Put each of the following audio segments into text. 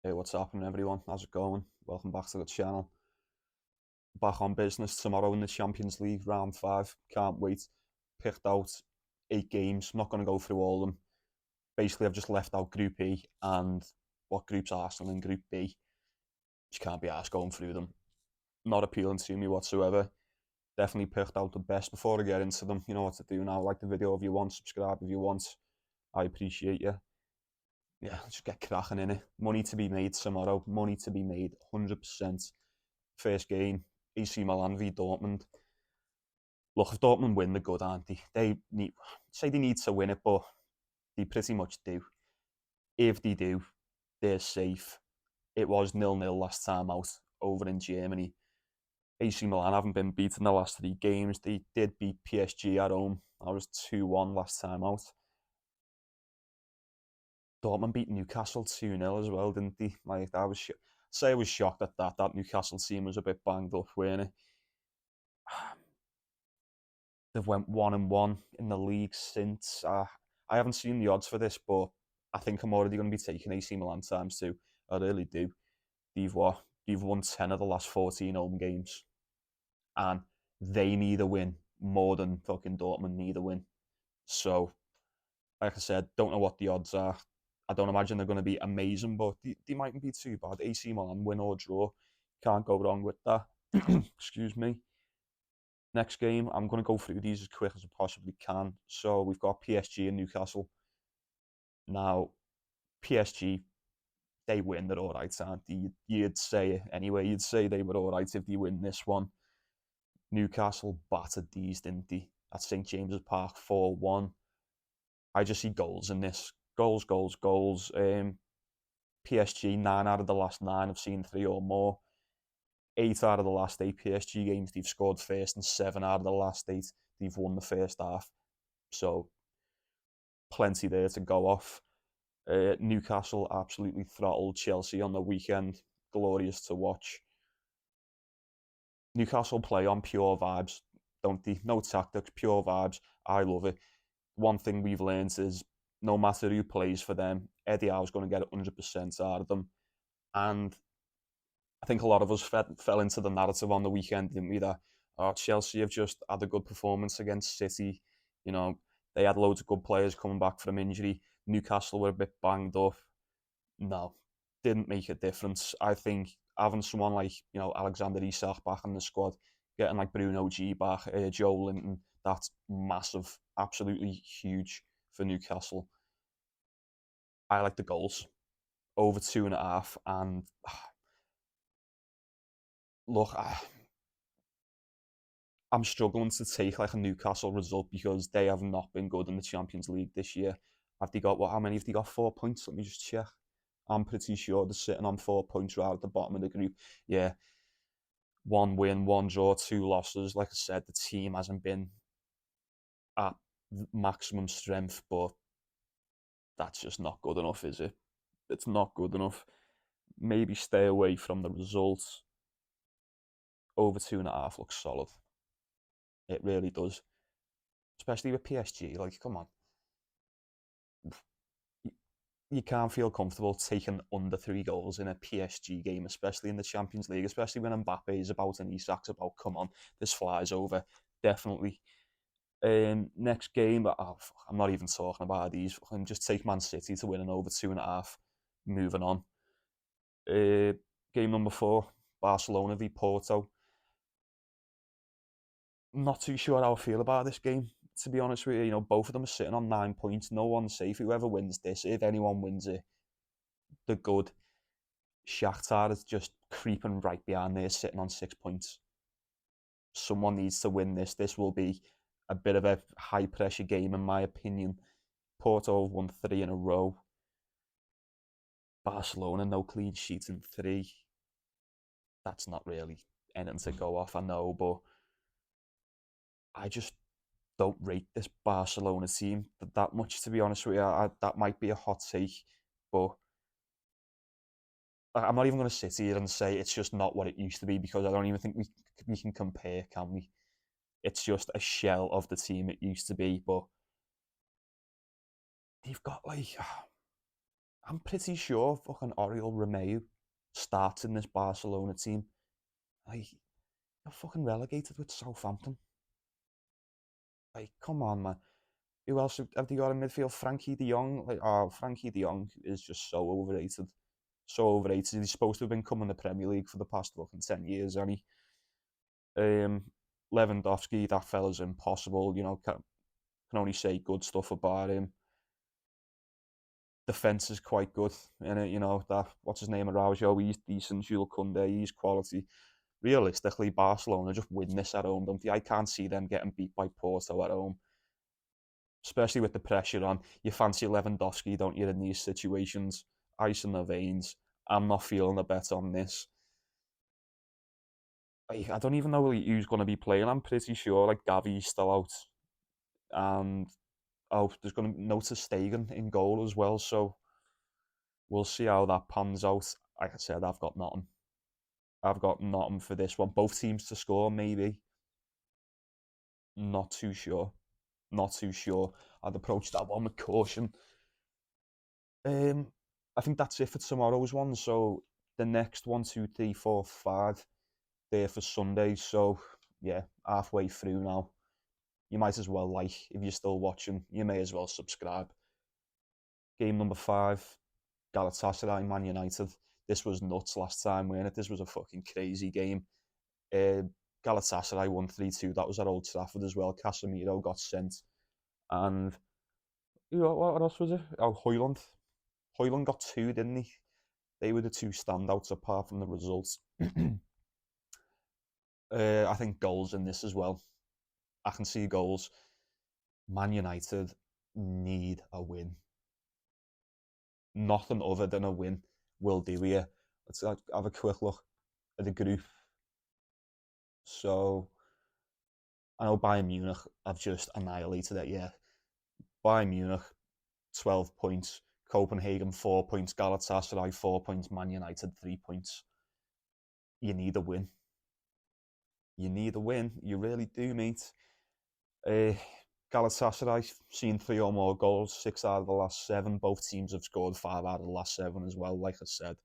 Hey, what's happening, everyone? How's it going? Welcome back to the channel. Back on business tomorrow in the Champions League, round 5. Can't wait. Picked out 8 games. I'm not going to go through all of them. Basically, I've just left out Group E and what group's Arsenal in Group B. Just can't be arsed going through them. Not appealing to me whatsoever. Definitely picked out the best before I get into them. You know what to do now. Like the video if you want, subscribe if you want. I appreciate you. Yeah, just get cracking in it. Money to be made tomorrow. Money to be made, 100%. First game, AC Milan v Dortmund. Look, if Dortmund win, they're good, aren't they? They need to win it, but they pretty much do. If they do, they're safe. It was 0-0 last time out over in Germany. AC Milan haven't been beaten the last 3 games. They did beat PSG at home. That was 2-1 last time out. Dortmund beat Newcastle 2-0 as well, didn't they? Like, I was say I was shocked at that. That Newcastle team was a bit banged up, weren't it? They've went 1-1 in the league since. I haven't seen the odds for this, but I think I'm already going to be taking AC Milan ×2. I really do. They've won 10 of the last 14 home games, and they need a win more than fucking Dortmund need a win. So, like I said, don't know what the odds are. I don't imagine they're going to be amazing, but they mightn't be too bad. AC Milan, win or draw, can't go wrong with that. Excuse me. Next game, I'm going to go through these as quick as I possibly can. So we've got PSG and Newcastle. Now, PSG, they win, they're all right, aren't they? You'd say it anyway. You'd say they were all right if they win this one. Newcastle battered these, didn't they? At St James's Park, 4-1. I just see goals in this. Goals, goals, goals. PSG, 9 out of the last 9 have seen 3 or more. 8 out of the last 8 PSG games, they've scored first, and 7 out of the last 8, they've won the first half. So, plenty there to go off. Newcastle absolutely throttled Chelsea on the weekend. Glorious to watch. Newcastle play on pure vibes, don't they? No tactics, pure vibes. I love it. One thing we've learned is no matter who plays for them, Eddie Howe's going to get 100% out of them. And I think a lot of us fell into the narrative on the weekend, didn't we? That Chelsea have just had a good performance against City. You know, they had loads of good players coming back from injury. Newcastle were a bit banged up. No, didn't make a difference. I think having someone like Alexander Isak back in the squad, getting like Bruno G back, Joe Linton, that's massive, absolutely huge for Newcastle. I like the goals over 2.5, and look, I'm struggling to take like a Newcastle result because they have not been good in the Champions League this year. Have they got how many have they got? 4 points? Let me just check. I'm pretty sure they're sitting on 4 points right at the bottom of the group. Yeah, 1 win, 1 draw, 2 losses. Like I said, the team hasn't been at maximum strength, but that's just not good enough, is it? It's not good enough. Maybe stay away from the results. Over 2.5 looks solid. It really does. Especially with PSG. Like, come on. You can't feel comfortable taking under 3 goals in a PSG game, especially in the Champions League, especially when Mbappe is about and Isak's about. Come on, this flies over. Definitely. Next game, I'm not even talking about these. I'm just take Man City to win an over 2.5. Moving on. Game number 4, Barcelona v Porto. Not too sure how I feel about this game, to be honest with you. Both of them are sitting on 9 points. No one's safe. Whoever wins this, if anyone wins it, they're good. Shakhtar is just creeping right behind there, sitting on 6 points. Someone needs to win this. This will be a bit of a high pressure game, in my opinion. Porto have won 3 in a row. Barcelona, no clean sheets in 3. That's not really anything to go off, I know, but I just don't rate this Barcelona team that much, to be honest with you. That might be a hot take, but I'm not even going to sit here and say it's just not what it used to be, because I don't even think we can compare, can we? It's just a shell of the team it used to be, but they've got like I'm pretty sure fucking Oriol Romeu starts in this Barcelona team. Like, they're fucking relegated with Southampton. Like, come on, man. Who else have they got in midfield? Frankie de Jong. Like, oh, Frankie de Jong is just so overrated. So overrated. He's supposed to have been coming to the Premier League for the past fucking 10 years, and he Lewandowski, that fella's impossible. Can only say good stuff about him. Defense is quite good, and that what's his name, Araujo, he's decent. Jules Koundé, he's quality. Realistically, Barcelona just win this at home, don't they? I can't see them getting beat by Porto at home, especially with the pressure on. You fancy Lewandowski, don't you, in these situations? Ice in the veins. I'm not feeling a bet on this. I don't even know who's going to be playing. I'm pretty sure like Gavi's still out, and there's going to be Notice Stegen in goal as well. So we'll see how that pans out. Like I said, I've got nothing. I've got nothing for this one. Both teams to score, maybe. Not too sure. Not too sure. I'd approach that one with caution. Um, I think that's it for tomorrow's one. So the next one, two, three, four, five, there for Sunday. So yeah, halfway through now. You might as well if you're still watching. You may as well subscribe. Game number 5, Galatasaray Man United. This was nuts last time, wasn't it? This was a fucking crazy game. Uh, Galatasaray won 3-2. That was at Old Trafford as well. Casemiro got sent. And what else was it? Oh, Hoyland. Hoyland got 2, didn't he? They were the 2 standouts apart from the results. I think goals in this as well. I can see goals. Man United need a win. Nothing other than a win will do here. Let's have a quick look at the group. So I know Bayern Munich have just annihilated it. Yeah, Bayern Munich 12 points, Copenhagen 4 points, Galatasaray 4 points, Man United 3 points. You need a win. You need a win. You really do, mate. Uh, Galatasaray seen 3 or more goals, 6 out of the last 7. Both teams have scored 5 out of the last 7 as well. Like I said,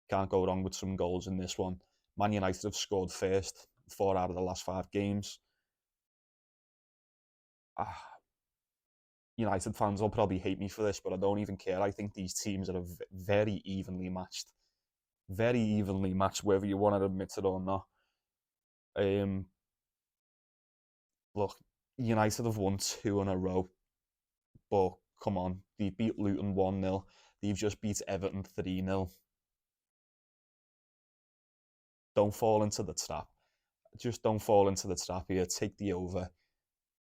can't go wrong with some goals in this one. Man United have scored first, 4 out of the last 5 games. Ah, United fans will probably hate me for this, but I don't even care. I think these teams are very evenly matched. Very evenly matched, whether you want to admit it or not. Um, Look, United have won 2 in a row, but come on, they beat Luton 1-0. They've just beat Everton 3-0. Don't fall into the trap. Just don't fall into the trap here. Take the over.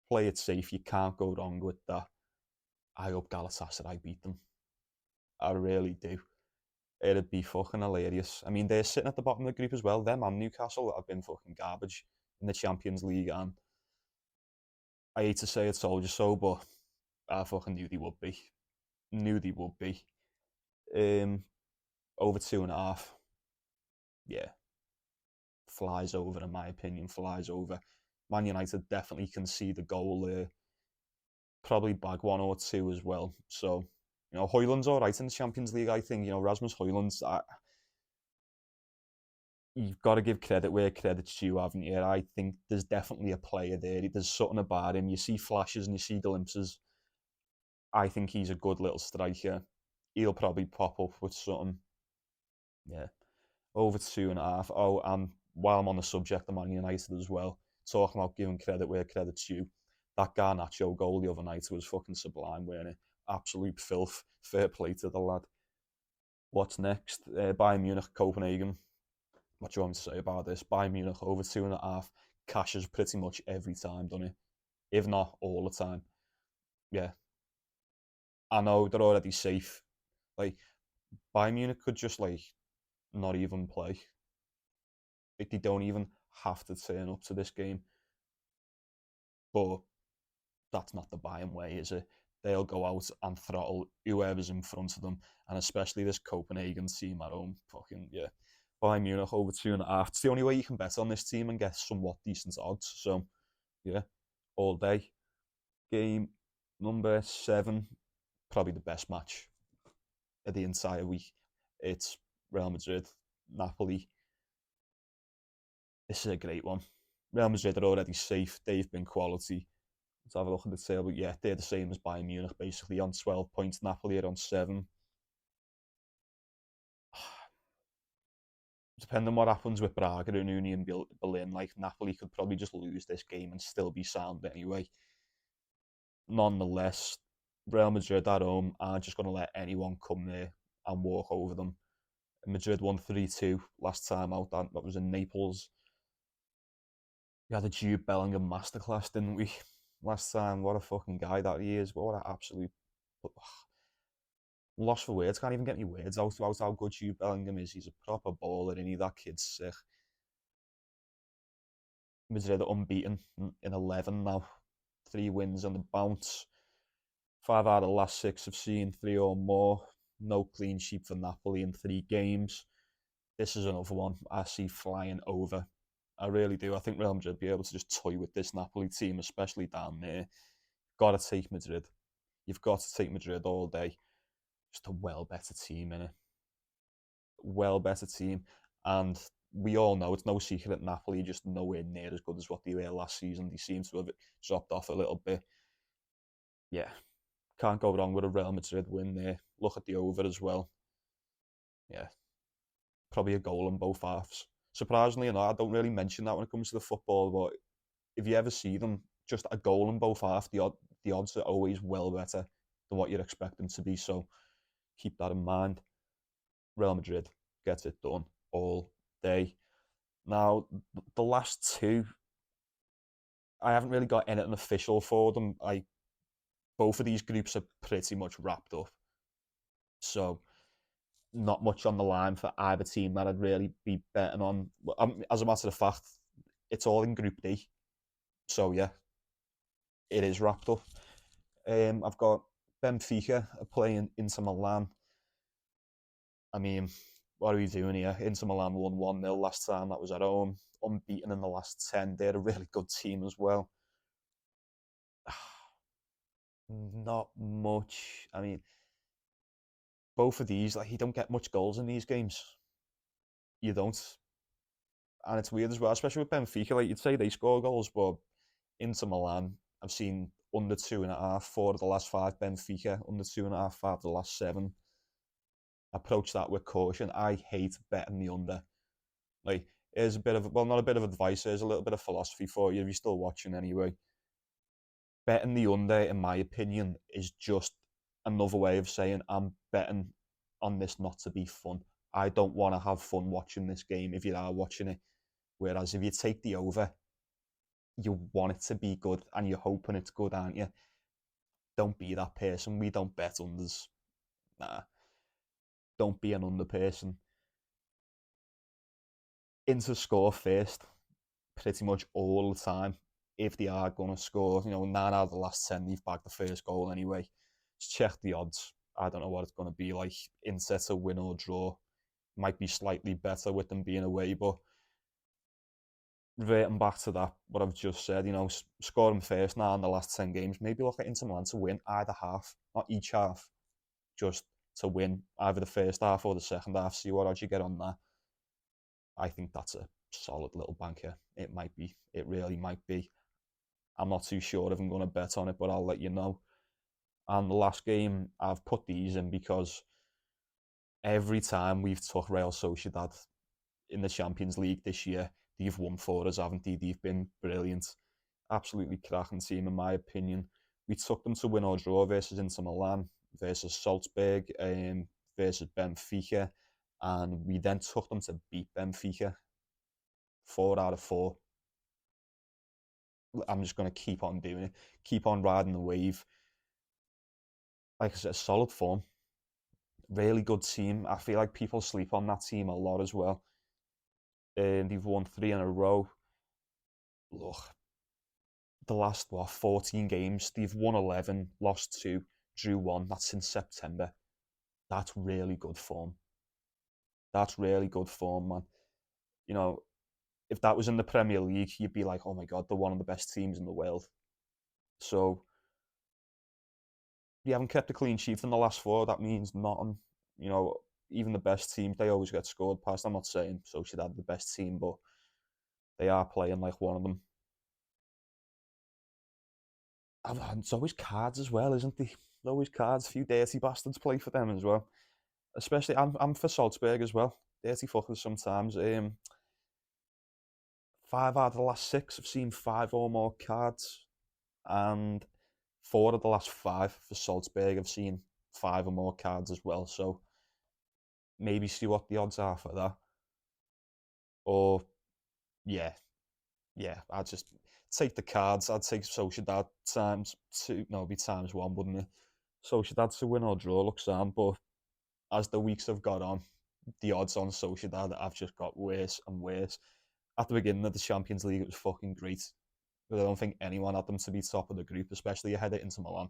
Play it safe. You can't go wrong with that. I hope Galatasaray beat them. I really do. It'd be fucking hilarious. I mean, they're sitting at the bottom of the group as well. Them and Newcastle have been fucking garbage in the Champions League, and I hate to say it, told you so, but I fucking knew they would be. Knew they would be. Um, Over 2.5. Yeah, flies over in my opinion. Flies over. Man United definitely can see the goal there. Probably bag 1 or 2 as well. So Hoyland's all right in the Champions League. I think Rasmus Hoyland's. You've got to give credit where credit's due, haven't you? I think there's definitely a player there. There's something about him. You see flashes and you see glimpses. I think he's a good little striker. He'll probably pop up with something. Yeah, over 2.5. Oh, and while I'm on the subject of Man United as well, talking about giving credit where credit's due, that Garnacho goal the other night was fucking sublime, wasn't it? Absolute filth. Fair play to the lad. What's next? Bayern Munich, Copenhagen. What do you want me to say about this? Bayern Munich over 2.5 cashes pretty much every time, doesn't it? If not all the time. Yeah, I know they're already safe. Like Bayern Munich could just not even play. Like they don't even have to turn up to this game. But that's not the Bayern way, is it? They'll go out and throttle whoever's in front of them, and especially this Copenhagen team at home. Fucking yeah. Bayern Munich over 2.5. It's the only way you can bet on this team and get somewhat decent odds. So yeah, all day. Game number 7, probably the best match. of the entire week. It's Real Madrid, Napoli. This is a great one. Real Madrid are already safe. They've been quality. Let's have a look at the table. Yeah, they're the same as Bayern Munich, basically on 12 points. Napoli are on 7. Depending on what happens with Braga and Union Berlin, like Napoli could probably just lose this game and still be sound anyway. Nonetheless, Real Madrid at home aren't just going to let anyone come there and walk over them. Madrid won 3-2 last time out. That was in Naples. We had a Jude Bellingham masterclass, didn't we? Last time, what a fucking guy that he is. What an absolute lost for words. Can't even get any words out about how good Jude Bellingham is. He's a proper baller, and that kid's sick. Madrid are unbeaten in 11 now. 3 wins on the bounce. 5 out of the last 6 have seen 3 or more. No clean sheet for Napoli in 3 games. This is another one I see flying over. I really do. I think Real Madrid will be able to just toy with this Napoli team, especially down there. Got to take Madrid. You've got to take Madrid all day. Just a well better team, innit? Well better team. And we all know it's no secret that Napoli are just nowhere near as good as what they were last season. They seem to have dropped off a little bit. Yeah, can't go wrong with a Real Madrid win there. Look at the over as well. Yeah, probably a goal in both halves. Surprisingly enough, I don't really mention that when it comes to the football, but if you ever see them, just a goal in both halves, the odds are always well better than what you'd expect them to be. So keep that in mind. Real Madrid gets it done all day. Now, the last 2, I haven't really got anything official for them. Both of these groups are pretty much wrapped up. So not much on the line for either team that I'd really be betting on. As a matter of fact, it's all in Group D. So yeah, it is wrapped up. I've got Benfica playing Inter Milan. I mean, what are we doing here? Inter Milan won 1-0 last time. That was at home. Unbeaten in the last 10. They're a really good team as well. Not much. I mean, both of these, like, you don't get much goals in these games. You don't. And it's weird as well, especially with Benfica. Like, you'd say they score goals, but Inter Milan, I've seen under 2.5, 4 of the last 5. Benfica, under 2.5, 5 of the last 7. Approach that with caution. I hate betting the under. Like, here's a bit of, well, not a bit of advice, here's a little bit of philosophy for you if you're still watching anyway. Betting the under, in my opinion, is just another way of saying I'm betting on this not to be fun. I don't want to have fun watching this game if you are watching it. Whereas if you take the over, you want it to be good and you're hoping it's good, aren't you? Don't be that person. We don't bet unders. Nah, don't be an under person. Inter score first, pretty much all the time. If they are going to score, 9 out of the last 10, they've bagged the first goal anyway. Just check the odds. I don't know what it's going to be like. Inter to win or draw might be slightly better with them being away, but reverting back to that, what I've just said, scoring first now in the last 10 games, maybe look at Inter Milan to win either half, not each half, just to win either the first half or the second half. See what odds you get on that. I think that's a solid little banker. It might be. It really might be. I'm not too sure if I'm going to bet on it, but I'll let you know. And the last game, I've put these in because every time we've took Real Sociedad in the Champions League this year, they've won for us, haven't they? They've been brilliant. Absolutely cracking team, in my opinion. We took them to win or draw versus Inter Milan, versus Salzburg, versus Benfica, and we then took them to beat Benfica 4 out of 4. I'm just going to keep on doing it, keep on riding the wave. Like I said, solid form, really good team. I feel like people sleep on that team a lot as well. They've won 3 in a row. Look, the last 14 games, they've won 11, lost 2, drew 1. That's since September. That's really good form. That's really good form, man. If that was in the Premier League, you'd be like, oh my God, they're one of the best teams in the world. So, you haven't kept a clean sheet in the last 4. That means nothing. You know, even the best teams, they always get scored past. I'm not saying Sociedad the best team, but they are playing like one of them. And it's always cards as well, isn't it? Always cards. A few dirty bastards play for them as well. Especially, I'm for Salzburg as well. Dirty fuckers sometimes. 5 out of the last 6 have seen 5 or more cards, and 4 of the last 5 for Salzburg have seen 5 or more cards as well. So maybe see what the odds are for that. Or yeah, yeah, I'd just take the cards. I'd take Sociedad times two. No, it'd be times one, wouldn't it? Sociedad to win or draw looks sound, but as the weeks have got on, the odds on Sociedad have just got worse and worse. At the beginning of the Champions League, it was fucking great, but I don't think anyone had them to be top of the group, especially ahead of Inter Milan.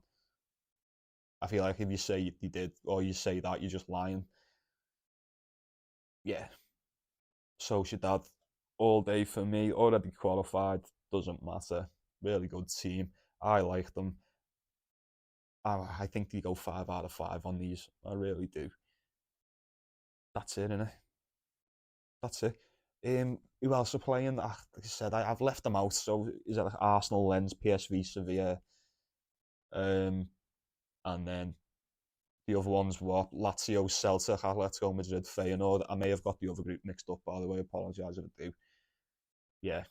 I feel like if you say they did, or you say that, you're just lying. Yeah, Sociedad all day for me. Already qualified, doesn't matter. Really good team. I like them. I think they go 5 out of 5 on these. I really do. That's it, innit? That's it. Who else are playing? Like I said, I've left them out. So is it like Arsenal, Lens, PSV, Sevilla, um, and then the other ones were Lazio, Celtic, Atletico Madrid, Feyenoord. I may have got the other group mixed up, by the way. Apologise if I do. Yeah,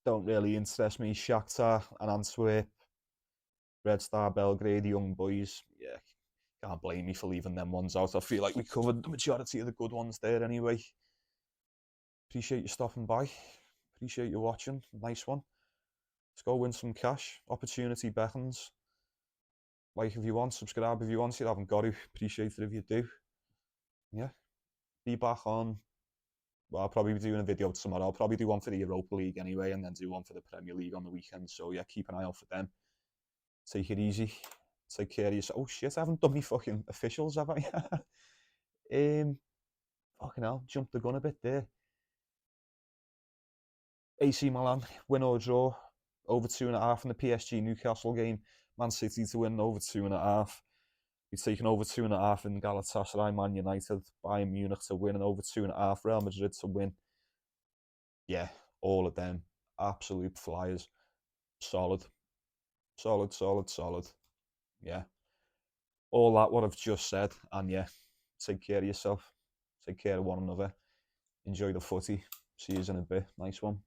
don't really interest me. Shakhtar and Antwerp, Red Star Belgrade, Young Boys. Yeah, can't blame me for leaving them ones out. I feel like we covered the majority of the good ones there anyway. Appreciate you stopping by. Appreciate you watching. Nice one. Let's go win some cash. Opportunity beckons. Like if you want, subscribe if you want. You haven't got to. Appreciate it if you do. Yeah. Be back on. Well, I'll probably be doing a video tomorrow. I'll probably do one for the Europa League anyway, and then do one for the Premier League on the weekend. So yeah, keep an eye out for them. Take it easy. Take care of yourself. Oh shit, I haven't done me fucking officials, have I? Fucking hell, jumped the gun a bit there. AC Milan, win or draw, over 2.5 in the PSG Newcastle game. Man City to win over 2.5. We've taken over 2.5 in Galatasaray, Man United, Bayern Munich to win and over 2.5. Real Madrid to win. Yeah, all of them. Absolute flyers. Solid. Solid, solid, solid. Yeah. All that what I've just said. And yeah, take care of yourself. Take care of one another. Enjoy the footy. See you in a bit. Nice one.